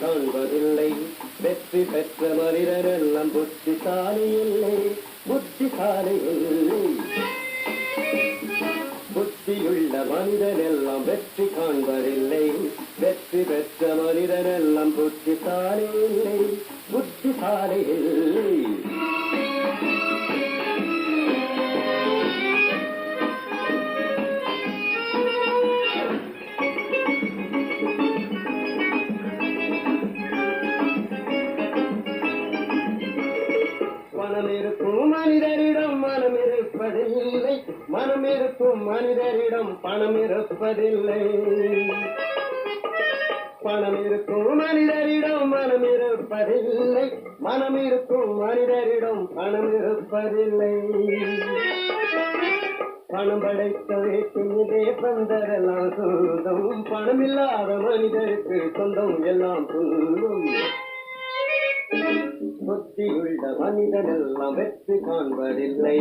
காண்பதில்லை. வெற்றி பெற்ற மனிதரெல்லாம் புத்திசாலி இல்லை, புத்திசாலி இல்லை. புத்தியுள்ள மனிதனெல்லாம் வெற்றி காண்பதில்லை. வெற்றி பெற்ற மனிதனெல்லாம் புத்திசாலி இல்லை, புத்திசாலி இல்லை. மனமிருக்கும் மனிதரிடம் மனம் இருப்பதில்லை, மனமிருக்கும் மனிதரிடம் பணம் இருப்பதில்லை. பணமிருக்கும் மனிதரிடம் மனம் இருப்பதில்லை, மனமிருக்கும் மனிதரிடம் பணம் இருப்பதில்லை. பணம் படைத்த வீட்டிலே பந்தரெல்லாம் சொந்தம், பணமில்லாத மனிதருக்கு சொந்தம் எல்லாம் துன்பம். புத்தியுள்ள மனிதனெல்லாம் வெற்றி காண்பதில்லை.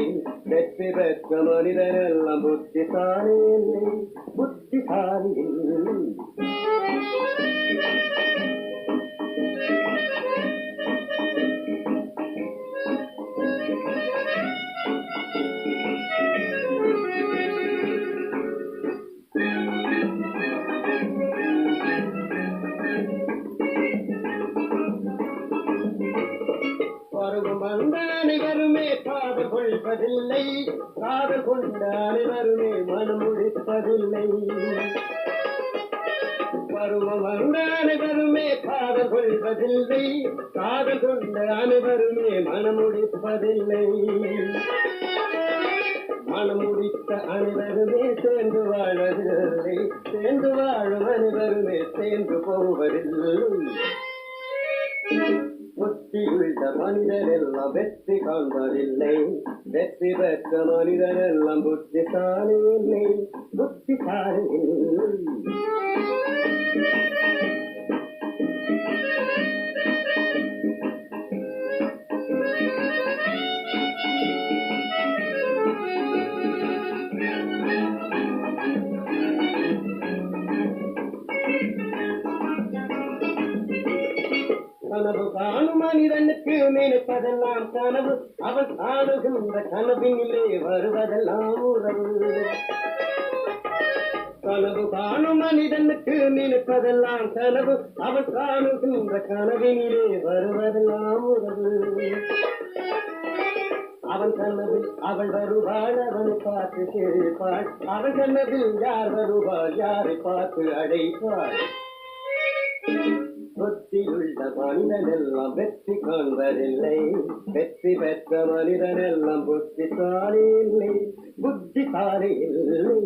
வெற்றி பெற்ற மனிதனெல்லாம் புத்திசாலி இல்லை, புத்திசாலி இல்லை. பருவம் வந்த அனைவருமே காதல் கொள்வதில்லை, காதல் கொண்ட அனைவருமே மனம் முடிப்பதில்லை. பருவம் வந்த அனைவருமே காதல் கொள்வதில்லை, காதல் கொண்ட அனைவருமே மனம் முடிப்பதில்லை. மனம் முடித்த அனைவருமே சேர்ந்து வாழ்வதில்லை, சேர்ந்து வாழும் அனைவருமே சேர்ந்து போவதில்லை. புத்தியுள்ள மனிதனெல்லாம் வெற்றி காண்பதில்லை. வெற்றி பெற்ற மனிதனெல்லாம் புத்திசாலி இல்லை, புத்திசாலி இல்லை. கனவு காணும் மனிதனுக்கு நினைப்பதெல்லாம் கனவு, அவன் காணுகின்ற கனவினிலே வருவதெல்லாம் உறவு. கனவு காணும் மனிதனுக்கு நினைப்பதெல்லாம் கனவு, அவன் காணுகின்ற கனவினிலே வருவதெல்லாம் உறவு. அவன் கனவில் அவள் வருவாள், அவனை பார்த்து கேட்பாள். அவன் கனவில் யார் வருவாள், யாரை பார்த்து அழைப்பாள். புத்தியுள்ள மனிதனெல்லாம் வெற்றி காண்பதில்லை. வெற்றி பெற்ற மனிதனெல்லாம் புத்திசாலி இல்லை, புத்திசாலி இல்லை.